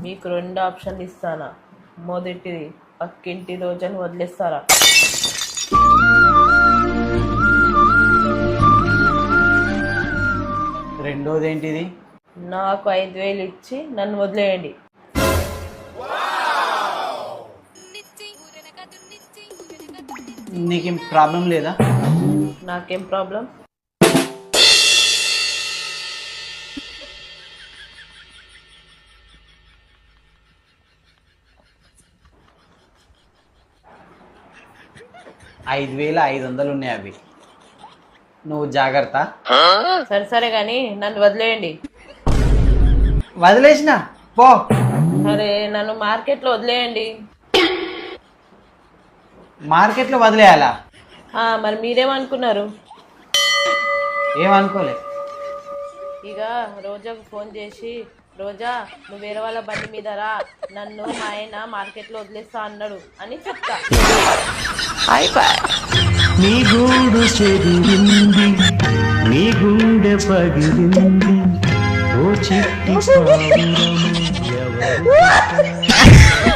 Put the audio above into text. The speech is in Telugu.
మీకు రెండు ఆప్షన్లు ఇస్తానా. మొదటిది, పక్కింటి రోజును వదిలేస్తారా? రెండోది ఏంటిది? నాకు 5,000 ఇచ్చి నన్ను వదిలేయండి. నీకేం ప్రాబ్లం లేదా? నాకేం ప్రాబ్లం? $5,500 ఉన్నాయి, అవి నువ్వు జాగ్రత్త. సరే సరే కానీ నన్ను వదిలేయండి. వదిలేసిన పో. అరే నన్ను మార్కెట్లో వదిలేయండి. మార్కెట్లో వదిలేయాలా? మరి మీరేమనుకున్నారు? ఏమనుకోలే. ఇక రోజాకు ఫోన్ చేసి, రోజా నువ్వు వేరే వాళ్ళ బండి మీద రా, నన్ను మా ఆయన మార్కెట్లో వదిలేస్తా అన్నాడు అని చెప్తా. నీ గూడు చెదిరింది, నీ గుండె పగిలింది, ఓ చిట్టి పావురము ఎవరు